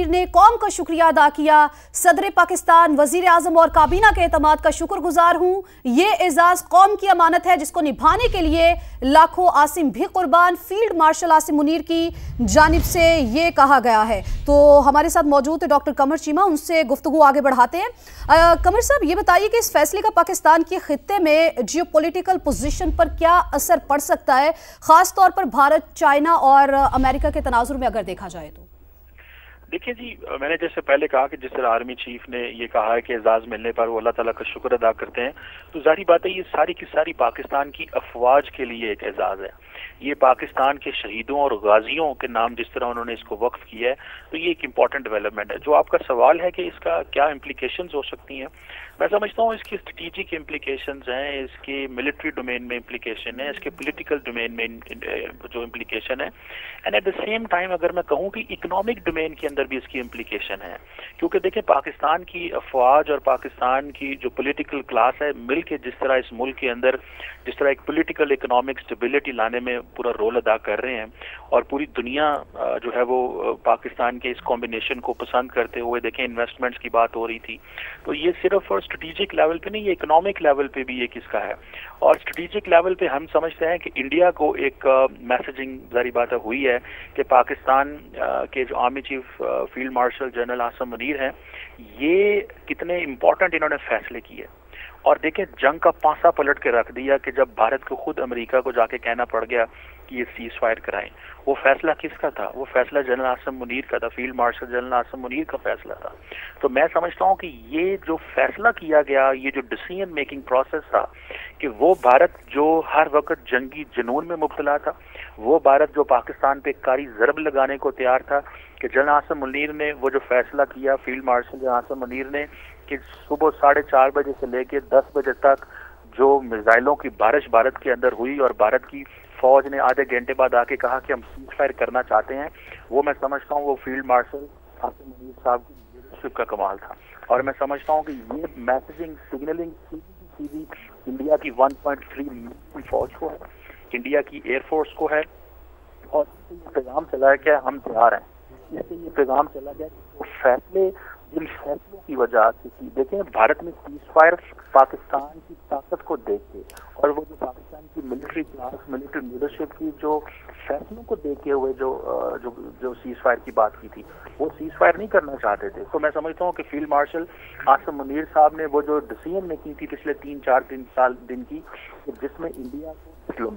ने कौम का शुक्रिया अदा किया। सदर पाकिस्तान, वजीर आजम और काबीना के एतमाद का शुक्रगुजार हूँ। ये एजाज कौम की अमानत है जिसको निभाने के लिए लाखों आसिम भी कुर्बान। फील्ड मार्शल आसिम मुनीर की जानिब से ये कहा गया है। तो हमारे साथ मौजूद है डॉक्टर कमर चीमा, उनसे गुफ्तगू आगे बढ़ाते हैं। कमर साहब, ये बताइए कि इस फैसले का पाकिस्तान के खित्ते में जियोपॉलिटिकल पोजीशन पर क्या असर पड़ सकता है, खास तौर पर भारत, चाइना और अमेरिका के तनाजुर में अगर देखा जाए तो? देखिए जी, मैंने जैसे पहले कहा कि जिस तरह आर्मी चीफ ने ये कहा है कि एजाज मिलने पर वो अल्लाह ताला का शुक्र अदा करते हैं, तो जाहिर बात है ये सारी की सारी पाकिस्तान की अफवाज के लिए एक एजाज है। ये पाकिस्तान के शहीदों और गाजियों के नाम जिस तरह उन्होंने इसको वक्फ किया है, तो ये एक इम्पॉर्टेंट डेवलपमेंट है। जो आपका सवाल है कि इसका क्या इम्प्लीकेशंस हो सकती हैं, मैं समझता हूँ इसकी स्ट्रेटेजिक इम्प्लीकेशंस हैं, इसके मिलिट्री डोमेन में इम्प्लीकेशन है, इसके पॉलिटिकल डोमेन में जो इम्प्लीकेशन है, and at the same time अगर मैं कहूँ कि इकोनॉमिक डोमेन के अंदर भी इसकी इम्प्लीकेशन है। क्योंकि देखें, पाकिस्तान की अफवाज और पाकिस्तान की जो पॉलिटिकल क्लास है मिल के जिस तरह इस मुल्क के अंदर जिस तरह एक पॉलिटिकल इकोनॉमिक स्टेबिलिटी लाने में पूरा रोल अदा कर रहे हैं, और पूरी दुनिया जो है वो पाकिस्तान के इस कॉम्बिनेशन को पसंद करते हुए, देखें इन्वेस्टमेंट्स की बात हो रही थी, तो ये सिर्फ और स्ट्रेटेजिक लेवल पे नहीं, ये इकोनॉमिक लेवल पे भी ये किसका है। और स्ट्रेटेजिक लेवल पे हम समझते हैं कि इंडिया को एक मैसेजिंग जारी बात हुई है कि पाकिस्तान के जो army chief field marshal general Asim Munir हैं, ये कितने इम्पोर्टेंट इन्होंने फैसले किए। और देखें, जंग का पासा पलट के रख दिया कि जब भारत को खुद अमेरिका को जाके कहना पड़ गया कि ये सीज फायर कराएं। वो फैसला किसका था? वो फैसला जनरल आसिम मुनीर का था, field marshal general Asim Munir का फैसला था। तो मैं समझता हूँ कि ये जो फैसला किया गया, ये जो डिसीजन मेकिंग प्रोसेस था, कि वो भारत जो हर वक्त जंगी जुनून में मुब्तला था, वो भारत जो पाकिस्तान पे कारी ज़रब लगाने को तैयार था, कि जनरल आसिम मुनीर ने वो जो फैसला किया, field marshal general Asim Munir ने, कि सुबह 4:30 बजे से लेकर 10 बजे तक जो मिसाइलों की बारिश भारत के अंदर हुई और भारत की फौज ने आधे घंटे बाद आके कहा कि हम सीज फायर करना चाहते हैं, वो मैं समझता हूँ वो फील्ड मार्शल आसिम मुनीर साहब की लीडरशिप का कमाल था। और मैं समझता हूँ कि ये मैसेजिंग सिग्नलिंग सीधी इंडिया की 1.3 मिलियन फौज को है, इंडिया की एयरफोर्स को है, और इससे ये पैगाम चला है कि हम तैयार हैं। इससे ये पैगाम चला गया कि वो फैसले, जिन फैसलों की वजह से की, देखें भारत में सीज फायर पाकिस्तान की ताकत को देख के, और वो जो पाकिस्तान की मिलिट्री क्लास, मिलिट्री लीडरशिप की जो फैसलों को देखते हुए जो सीज फायर की बात की थी, वो सीज फायर नहीं करना चाहते थे। तो मैं समझता हूँ कि फील्ड मार्शल आसिम मुनीर साहब ने वो जो डिसीजन मेकिंग थी पिछले 3-4 दिन की, जिसमें इंडिया को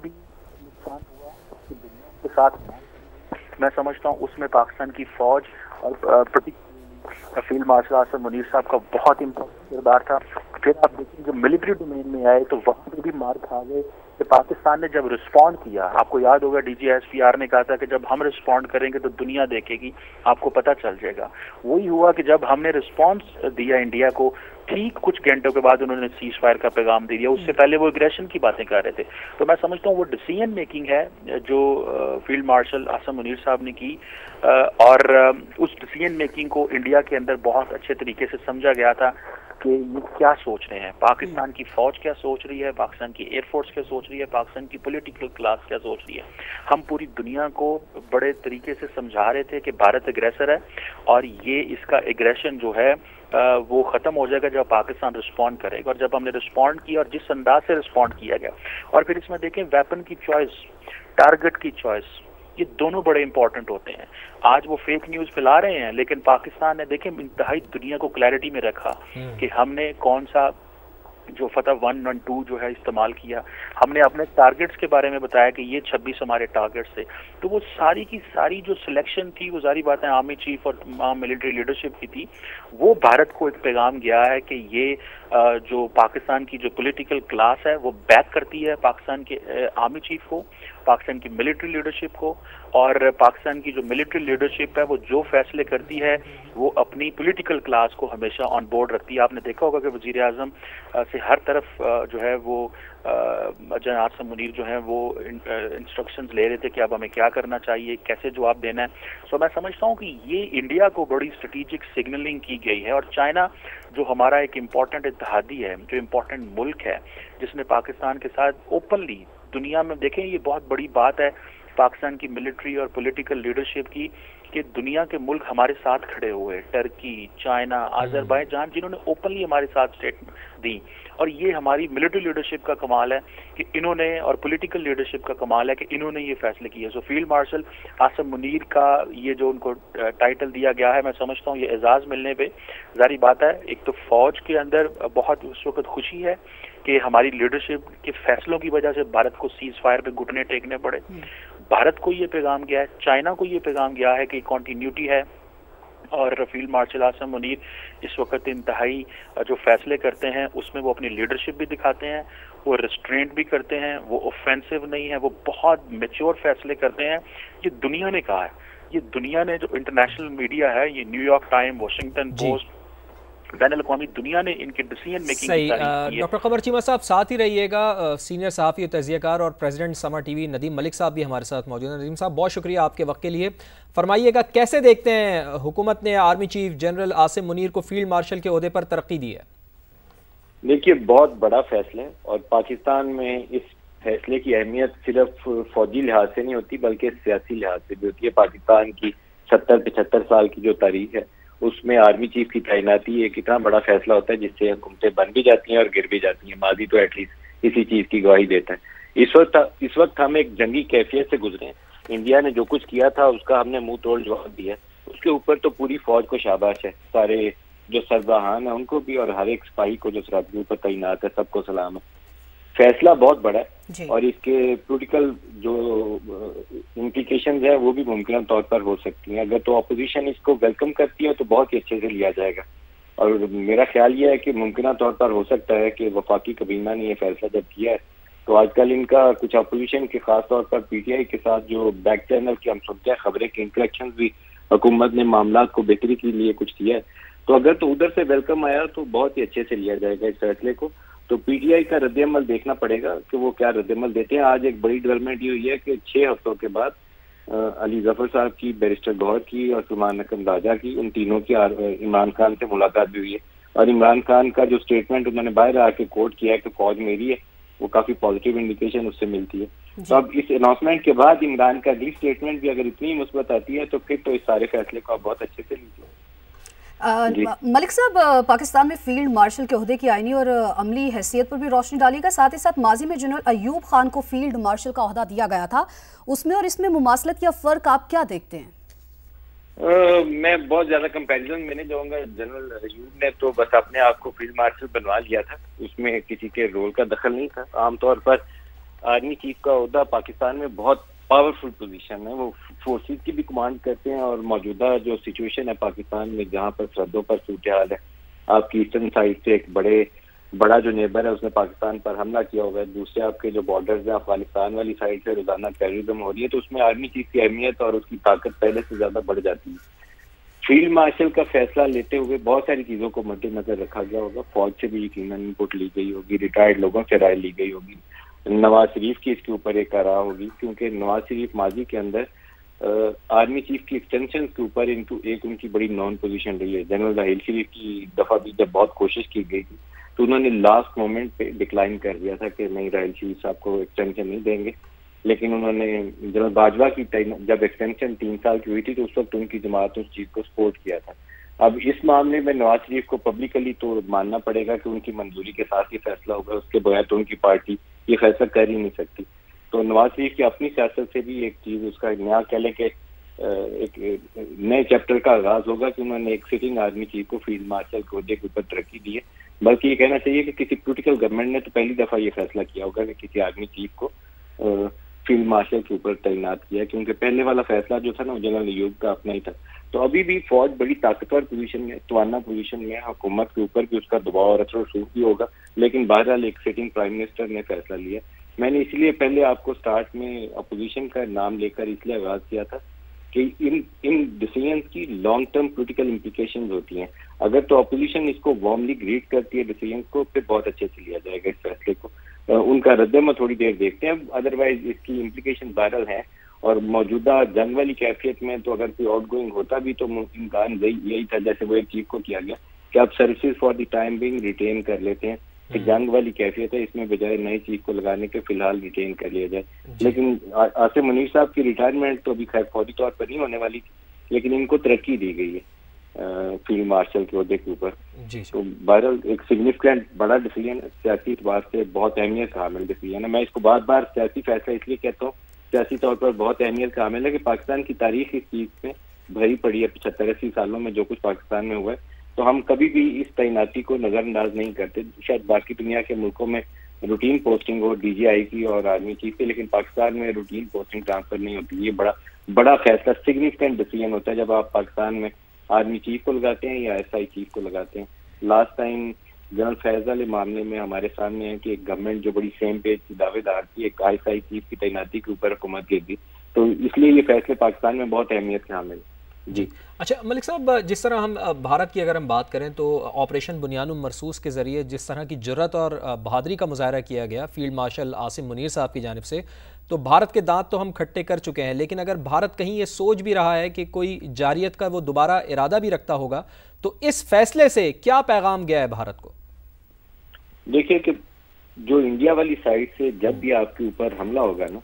भी नुकसान हुआ कि दुनिया के साथ, मैं समझता हूँ उसमें पाकिस्तान की फौज और फील्ड मार्शल आसिम मुनीर साहब का बहुत इम्पोर्टेंट किरदार था। फिर आप देखिए, जो मिलिट्री डोमेन में आए तो वहाँ पे भी मार खा गए कि पाकिस्तान ने जब रिस्पॉन्ड किया, आपको याद होगा DGSPR ने कहा था कि जब हम रिस्पॉन्ड करेंगे तो दुनिया देखेगी, आपको पता चल जाएगा। वही हुआ कि जब हमने रिस्पॉन्स दिया इंडिया को, ठीक कुछ घंटों के बाद उन्होंने सीज फायर का पैगाम दे दिया। उससे पहले वो एग्रेशन की बातें कर रहे थे। तो मैं समझता हूँ वो डिसीजन मेकिंग है जो फील्ड मार्शल आसिम मुनीर साहब ने की, और उस डिसीजन मेकिंग को इंडिया के अंदर बहुत अच्छे तरीके से समझा गया था कि ये क्या सोच रहे हैं, पाकिस्तान की फौज क्या सोच रही है, पाकिस्तान की एयरफोर्स क्या सोच रही है, पाकिस्तान की पॉलिटिकल क्लास क्या सोच रही है। हम पूरी दुनिया को बड़े तरीके से समझा रहे थे कि भारत एग्रेसर है, और ये इसका एग्रेशन जो है वो खत्म हो जाएगा जब पाकिस्तान रिस्पॉन्ड करेगा। और जब हमने रिस्पॉन्ड किया, और जिस अंदाज से रिस्पॉन्ड किया गया, और फिर इसमें देखें वेपन की चॉइस, टारगेट की चॉइस, ये दोनों बड़े इंपॉर्टेंट होते हैं। आज वो फेक न्यूज फैला रहे हैं, लेकिन पाकिस्तान ने देखें इंतहाई दुनिया को क्लैरिटी में रखा कि हमने कौन सा जो फतह 1 और 2 जो है इस्तेमाल किया। हमने अपने टारगेट्स के बारे में बताया कि ये 26 हमारे टारगेट्स थे। तो वो सारी की सारी जो सिलेक्शन थी, वो सारी बातें आर्मी चीफ और मिलिट्री लीडरशिप की थी। वो भारत को एक पैगाम गया है कि ये जो पाकिस्तान की जो पॉलिटिकल क्लास है वो बैक करती है पाकिस्तान के आर्मी चीफ को, पाकिस्तान की मिलिट्री लीडरशिप को, और पाकिस्तान की जो मिलिट्री लीडरशिप है वो जो फैसले करती है वो अपनी पॉलिटिकल क्लास को हमेशा ऑन बोर्ड रखती है। आपने देखा होगा कि वजीर आजम से हर तरफ जो है वो जनरल आसिम मुनीर जो है वो इंस्ट्रक्शंस ले रहे थे कि अब हमें क्या करना चाहिए, कैसे जवाब देना है। सो मैं समझता हूँ कि ये इंडिया को बड़ी स्ट्रेटेजिक सिग्नलिंग की गई है। और चाइना जो हमारा एक इम्पॉर्टेंट इत्तेहादी है, जो इम्पॉर्टेंट मुल्क है, जिसने पाकिस्तान के साथ ओपनली दुनिया में, देखें ये बहुत बड़ी बात है पाकिस्तान की मिलिट्री और पॉलिटिकल लीडरशिप की, कि दुनिया के मुल्क हमारे साथ खड़े हुए, टर्की, चाइना, अजरबैजान, जिन्होंने ओपनली हमारे साथ स्टेटमेंट दी। और ये हमारी मिलिट्री लीडरशिप का कमाल है कि इन्होंने, और पॉलिटिकल लीडरशिप का कमाल है कि इन्होंने ये फैसले किए। सो फील्ड मार्शल आसिम मुनीर का ये जो उनको टाइटल दिया गया है, मैं समझता हूँ ये एजाज मिलने पे जारी बात है। एक तो फौज के अंदर बहुत उस वक्त खुशी है कि हमारी लीडरशिप के फैसलों की वजह से भारत को सीज फायर पे घुटने टेकने पड़े। भारत को ये पैगाम गया है, चाइना को ये पैगाम गया है कि कंटिन्यूटी है। और फील्ड मार्शल आसिम मुनीर इस वक्त इंतहाई जो फैसले करते हैं उसमें वो अपनी लीडरशिप भी दिखाते हैं, वो रिस्ट्रेंट भी करते हैं, वो ऑफेंसिव नहीं है, वो बहुत मैच्योर फैसले करते हैं। ये दुनिया ने कहा है, ये दुनिया ने, जो इंटरनेशनल मीडिया है, ये न्यूयॉर्क टाइम, वॉशिंगटन पोस्ट, बैनुल-अक़वामी दुनिया ने इनके डिसीजन मेकिंग की तारीफ की है। डॉक्टर कमर चीमा साहब साथ ही रहिएगा। सीनियर सहाफ़ी और तज़कियाकार और प्रेसिडेंट समा टीवी नदीम मलिक साहब भी हमारे साथ मौजूद हैं। नदीम साहब, बहुत शुक्रिया आपके वक्त के लिए। फरमाइएगा, कैसे देखते हैं हुकूमत ने army chief general Asim Munir को फील्ड मार्शल के ओहदे पर तरक्की दी है? देखिए, बहुत बड़ा फैसला है और पाकिस्तान में इस फैसले की अहमियत सिर्फ फौजी लिहाज से नहीं होती बल्कि सियासी लिहाज से भी होती है। पाकिस्तान की 70-75 साल की जो तारीख है उसमें आर्मी चीफ की तैनाती एक इतना बड़ा फैसला होता है जिससे हुकूमतें बन भी जाती हैं और गिर भी जाती हैं। माजी तो एटलीस्ट इसी चीज की गवाही देता है। इस वक्त हम एक जंगी कैफियत से गुजरे हैं। इंडिया ने जो कुछ किया था उसका हमने मुंह तोड़ जवाब दिया। उसके ऊपर तो पूरी फौज को शाबाश है, सारे जो सरबराहान है उनको भी, और हर एक सिपाही को जो सरहद पर तैनात है सबको सलाम है। फैसला बहुत बड़ा है और इसके पॉलिटिकल जो इम्प्लीकेशंस है वो भी मुमकिन तौर पर हो सकती हैं। अगर तो अपोजिशन इसको वेलकम करती है तो बहुत ही अच्छे से लिया जाएगा। और मेरा ख्याल ये है कि मुमकिन तौर पर हो सकता है कि वफाकी काबीना ने ये फैसला जब किया है तो आजकल इनका कुछ अपोजिशन के खास तौर पर पीटीआई के साथ जो बैक चैनल की हम सुनते हैं खबरें के इंटरेक्शन भी हुकूमत ने मामला को बेहतरी के लिए कुछ किया है। तो अगर तो उधर से वेलकम आया तो बहुत ही अच्छे से लिया जाएगा इस फैसले को। तो पीटीआई का रद्द-ए-अमल देखना पड़ेगा कि वो क्या रद्द-ए-अमल देते हैं। आज एक बड़ी डेवलपमेंट ये हुई है कि 6 हफ्तों के बाद अली जफर साहब की, बैरिस्टर गौहर की और सुमान अकरम राजा की, उन तीनों की इमरान खान से मुलाकात भी हुई है। और इमरान खान का जो स्टेटमेंट उन्होंने बाहर आके कोट किया है कि फौज मेरी है, वो काफी पॉजिटिव इंडिकेशन उससे मिलती है। तो अब इस अनाउंसमेंट के बाद इमरान का अगली स्टेटमेंट भी अगर इतनी मुस्बत आती है तो फिर तो इस सारे फैसले को आप बहुत अच्छे से लीजिए। मलिक साहब, पाकिस्तान में फील्ड मार्शल के ओहदे की आईनी और अमली हैसियत पर भी रोशनी डालिएगा। साथ ही साथ माजी में जनरल अयूब खान को फील्ड मार्शल का ओहदा दिया गया था, उसमें और इसमें मुमासलत या फर्क आप क्या देखते हैं? मैं बहुत ज्यादा कंपैरिजन में नहीं जाऊंगा। जनरल अयूब ने तो बस अपने आप को फील्ड मार्शल बनवा लिया था, उसमें किसी के रोल का दखल नहीं था। आमतौर पर आर्मी चीफ का ओहदा पाकिस्तान में बहुत पावरफुल पोजीशन है, वो फोर्सेस की भी कमांड करते हैं और मौजूदा जो सिचुएशन है पाकिस्तान में जहां पर सरहदों पर सूरत हाल है, आपकी ईस्टर्न साइड से एक बड़ा जो नेबर है उसने पाकिस्तान पर हमला किया हुआ है, दूसरे आपके जो बॉर्डर्स है अफगानिस्तान वाली साइड से रोजाना टेररिज्म हो रही है, तो उसमें आर्मी चीफ की अहमियत और उसकी ताकत पहले से ज्यादा बढ़ जाती है। फील्ड मार्शल का फैसला लेते हुए बहुत सारी चीजों को मद्देनजर रखा गया होगा। फौज से भी यकीनन इनपुट ली गई होगी, रिटायर्ड लोगों से राय ली गई होगी, नवाज शरीफ की इसके ऊपर एक राह होगी, क्योंकि नवाज शरीफ माजी के अंदर आर्मी चीफ की एक्सटेंशन के ऊपर एक उनकी बड़ी नॉन पोजीशन रही है। जनरल राहील शरीफ की दफा भी जब बहुत कोशिश की गई थी तो उन्होंने लास्ट मोमेंट पे डिक्लाइन कर दिया था कि नहीं, राहील शरीफ साहब को एक्सटेंशन नहीं देंगे। लेकिन उन्होंने जनरल बाजवा की जब एक्सटेंशन 3 साल की हुई थी तो उस वक्त उनकी जमात उस चीज को सपोर्ट किया था। अब इस मामले में नवाज शरीफ को पब्लिकली तो मानना पड़ेगा कि उनकी मंजूरी के साथ ही फैसला होगा, उसके बगैर तो उनकी पार्टी ये फैसला कर ही नहीं सकती। तो नवाज शरीफ की अपनी सियासत से भी एक चीज उसका नया कह लें कि एक नए चैप्टर का आगाज होगा कि उन्होंने एक सिटिंग आर्मी चीफ को फील्ड मार्शल के ओहदे के ऊपर तरक्की दी है। बल्कि ये कहना चाहिए कि किसी पोलिटिकल गवर्नमेंट ने तो पहली दफा ये फैसला किया होगा कि किसी आर्मी चीफ को फील्ड मार्शल के ऊपर तैनात किया, क्योंकि पहले वाला फैसला जो था ना जनरल अयूब का अपना ही था। तो अभी भी फौज बड़ी ताकतवर पोजीशन में, तवाना पोजीशन में, हुकूमत के ऊपर भी उसका दबाव और असर रसूख भी होगा। लेकिन बहरहाल एक सिटिंग प्राइम मिनिस्टर ने फैसला लिया। मैंने इसलिए पहले आपको स्टार्ट में अपोजिशन का नाम लेकर इसलिए आगाज किया था कि इन डिसीजन की लॉन्ग टर्म पॉलिटिकल इम्प्लीकेशंस होती हैं। अगर तो अपोजिशन इसको वार्मली ग्रीट करती है डिसीजन को, फिर बहुत अच्छे से लिया जाएगा इस फैसले को। उनका रद्द-ए-अमल थोड़ी देर देखते हैं, अदरवाइज इसकी इम्प्लीकेशन वायरल है। और मौजूदा जंग वाली कैफियत में तो अगर कोई आउट गोइंग होता भी तो इम्कान यही था जैसे वो एक चीफ को किया गया कि आप services for the time being retain कर लेते हैं कि जंग वाली कैफियत है, इसमें बजाय नई चीज को लगाने के फिलहाल रिटेन कर लिया जाए। लेकिन आसिम मुनीर साहब की रिटायरमेंट तो अभी खैर फौरी तौर पर नहीं होने वाली थी, लेकिन इनको तरक्की दी गई है फील्ड मार्शल के ओहदे के ऊपर। तो बहरहाल एक सिग्निफिकेंट बड़ा डिसीजन, सियासी एतबार से बहुत अहमियत का हामिल डिसीजन है। मैं इसको बार बार सियासी फैसला इसलिए कहता हूँ, सियासी तौर पर बहुत अहमियत का हामिल है कि पाकिस्तान की तारीख इस चीज में भरी पड़ी है। 75-80 सालों में जो कुछ पाकिस्तान में हुआ है, तो हम कभी भी इस तैनाती को नजरअंदाज नहीं करते। शायद बाकी दुनिया के मुल्कों में रूटीन पोस्टिंग हो DGI की और आर्मी चीफ की, लेकिन पाकिस्तान में रूटीन पोस्टिंग ट्रांसफर नहीं होती। ये बड़ा फैसला, सिग्निफिकेंट डिसीजन होता है जब आप पाकिस्तान में आर्मी चीफ को लगाते हैं या SI चीफ को लगाते हैं। लास्ट टाइम जनरल फैज वाले मामले में हमारे सामने है कि एक गवर्नमेंट जो बड़ी सेम पेज की दावेदार थी, एक ISI चीफ की तैनाती के ऊपर हुकूमत गिर दी। तो इसलिए ये फैसले पाकिस्तान में बहुत अहमियत के हामिल जी। अच्छा मलिक साहब, जिस तरह हम भारत की अगर हम बात करें तो ऑपरेशन बुनियानुम मरसूस के ज़रिए जिस तरह की जुर्रत और बहादुरी का मुजाहरा किया गया फील्ड मार्शल आसिम मुनीर साहब की जानिब से, तो भारत के दांत तो हम खट्टे कर चुके हैं, लेकिन अगर भारत कहीं ये सोच भी रहा है कि कोई जारियत का वो दोबारा इरादा भी रखता होगा, तो इस फैसले से क्या पैगाम गया है भारत को? देखिए कि जो इंडिया वाली साइड से जब भी आपके ऊपर हमला होगा ना,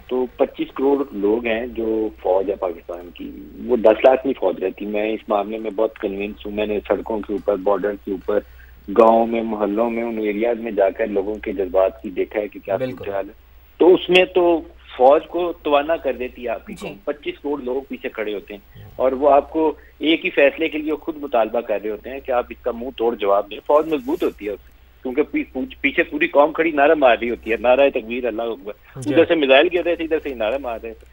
तो 25 करोड़ लोग हैं जो फौज है पाकिस्तान की, वो 10 लाख नहीं फौज रहती। मैं इस मामले में बहुत कन्विंस हूँ। मैंने सड़कों के ऊपर, बॉर्डर के ऊपर, गाँव में, मोहल्लों में, उन एरियाज में जाकर लोगों के जज्बात की देखा है कि क्या सूरत है। तो उसमें तो फौज को तवाना कर देती है आपकी कौम। 25 करोड़ लोग पीछे खड़े होते हैं और वो आपको एक ही फैसले के लिए खुद मुतालबा कर रहे होते हैं कि आप इसका मुंह तोड़ जवाब दें। फौज मजबूत होती है क्योंकि पीछे पूरी कौम खड़ी नारा मार रही होती है, नारा तकबीर अल्लाह अकबर। उधर से मिसाइल गिर रहे थे, इधर से नारा मार रहे थे।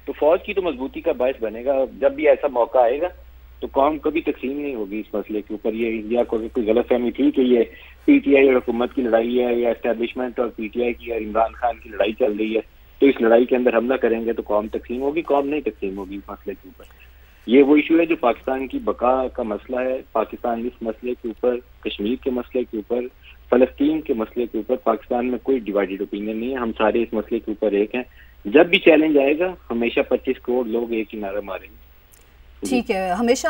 तो फौज की तो मजबूती का बायस बनेगा। जब भी ऐसा मौका आएगा तो कौम कभी तकसीम नहीं होगी इस मसले के ऊपर। ये इंडिया को कोई गलतफहमी थी कि ये PTI और हुकूमत की लड़ाई है या एस्टेब्लिशमेंट और PTI की और इमरान खान की लड़ाई चल रही है, तो इस लड़ाई के अंदर हमला करेंगे तो कौम तकसीम होगी। कौम नहीं तकसीम होगी इस मसले के ऊपर। ये वो इशू है जो पाकिस्तान की बका का मसला है। पाकिस्तान इस मसले के ऊपर, कश्मीर के मसले के ऊपर, फलस्तीन के मसले के ऊपर पाकिस्तान में कोई डिवाइडेड ओपिनियन नहीं है। हम सारे इस मसले के ऊपर एक हैं। जब भी चैलेंज आएगा हमेशा 25 करोड़ लोग एक ही नारा मारेंगे। ठीक है, हमेशा